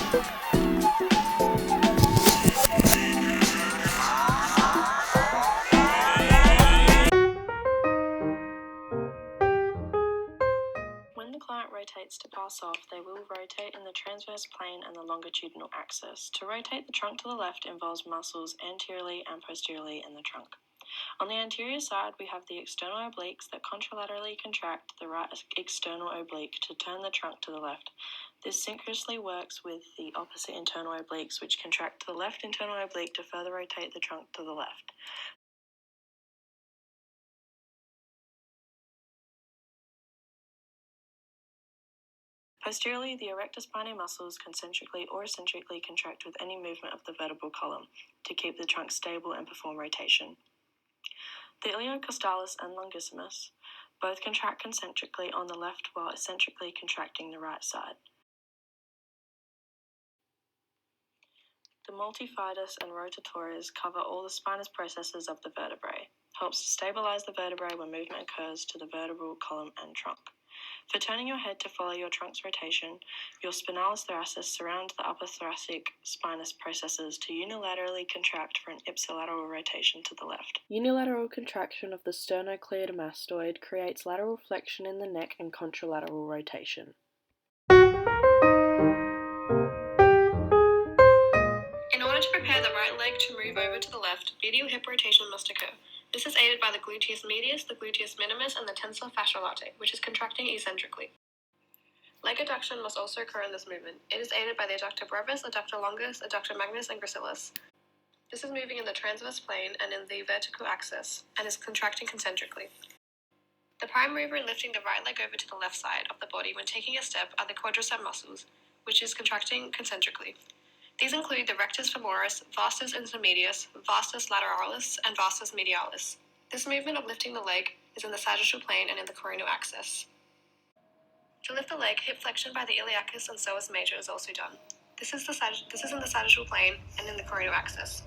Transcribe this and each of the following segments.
When the client rotates to pass off, they will rotate in the transverse plane and the longitudinal axis. To rotate the trunk to the left involves muscles anteriorly and posteriorly in the trunk. On the anterior side, we have the external obliques that contralaterally contract the right external oblique to turn the trunk to the left. This synchronously works with the opposite internal obliques, which contract the left internal oblique to further rotate the trunk to the left. Posteriorly, the erector spinae muscles concentrically or eccentrically contract with any movement of the vertebral column to keep the trunk stable and perform rotation. The iliocostalis and longissimus both contract concentrically on the left while eccentrically contracting the right side. The multifidus and rotatorius cover all the spinous processes of the vertebrae, helps to stabilize the vertebrae when movement occurs to the vertebral column and trunk. For turning your head to follow your trunk's rotation, your spinalis thoracis surrounds the upper thoracic spinous processes to unilaterally contract for an ipsilateral rotation to the left. Unilateral contraction of the sternocleidomastoid creates lateral flexion in the neck and contralateral rotation. In order to prepare the right leg to move over to the left, medial hip rotation must occur. This is aided by the gluteus medius, the gluteus minimus, and the tensor fasciae latae, which is contracting eccentrically. Leg adduction must also occur in this movement. It is aided by the adductor brevis, adductor longus, adductor magnus, and gracilis. This is moving in the transverse plane and in the vertical axis, and is contracting concentrically. The prime mover in lifting the right leg over to the left side of the body when taking a step are the quadricep muscles, which is contracting concentrically. These include the rectus femoris, vastus intermedius, vastus lateralis, and vastus medialis. This movement of lifting the leg is in the sagittal plane and in the coronal axis. To lift the leg, hip flexion by the iliacus and psoas major is also done. This is in the sagittal plane and in the coronal axis.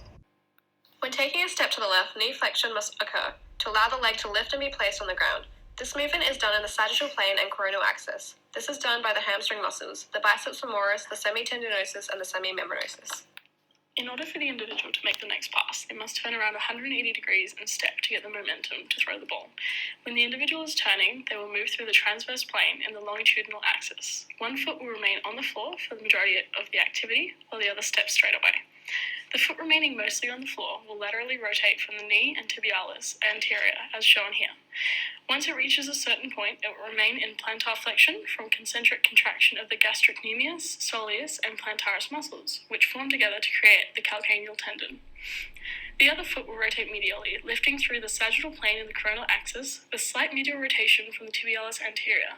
When taking a step to the left, knee flexion must occur to allow the leg to lift and be placed on the ground. This movement is done in the sagittal plane and coronal axis. This is done by the hamstring muscles, the biceps femoris, the semitendinosus, and the semimembranosus. In order for the individual to make the next pass, they must turn around 180 degrees and step to get the momentum to throw the ball. When the individual is turning, they will move through the transverse plane and the longitudinal axis. One foot will remain on the floor for the majority of the activity, while the other steps straight away. The foot remaining mostly on the floor will laterally rotate from the knee and tibialis anterior, as shown here. Once it reaches a certain point, it will remain in plantar flexion from concentric contraction of the gastrocnemius, soleus, and plantaris muscles, which form together to create the calcaneal tendon. The other foot will rotate medially, lifting through the sagittal plane and the coronal axis, with slight medial rotation from the tibialis anterior.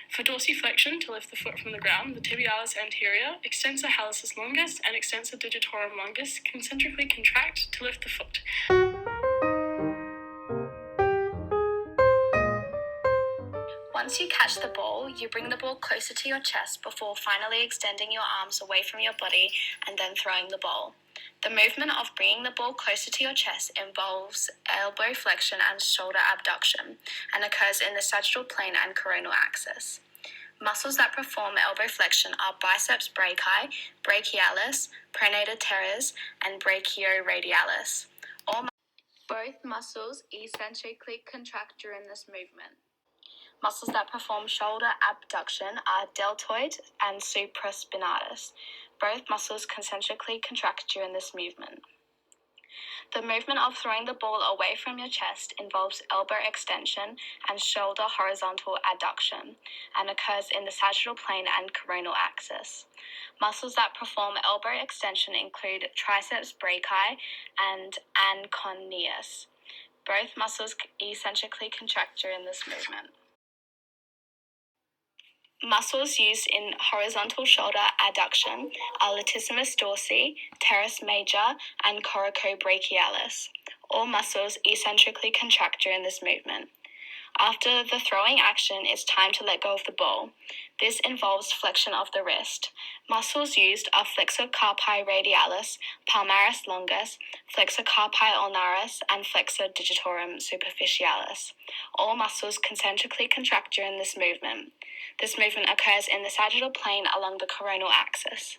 For dorsiflexion, to lift the foot from the ground, the tibialis anterior, extensor hallucis longus, and extensor digitorum longus concentrically contract to lift the foot. Once you catch the ball, you bring the ball closer to your chest before finally extending your arms away from your body and then throwing the ball. The movement of bringing the ball closer to your chest involves elbow flexion and shoulder abduction and occurs in the sagittal plane and coronal axis. Muscles that perform elbow flexion are biceps brachii, brachialis, pronator teres, and brachioradialis. Both muscles eccentrically contract during this movement. Muscles that perform shoulder abduction are deltoid and supraspinatus. Both muscles concentrically contract during this movement. The movement of throwing the ball away from your chest involves elbow extension and shoulder horizontal adduction and occurs in the sagittal plane and coronal axis. Muscles that perform elbow extension include triceps brachii and anconeus. Both muscles eccentrically contract during this movement. Muscles used in horizontal shoulder adduction are latissimus dorsi, teres major, and coracobrachialis. All muscles eccentrically contract during this movement. After the throwing action, it's time to let go of the ball. This involves flexion of the wrist. Muscles used are flexor carpi radialis, palmaris longus, flexor carpi ulnaris, and flexor digitorum superficialis. All muscles concentrically contract during this movement. This movement occurs in the sagittal plane along the coronal axis.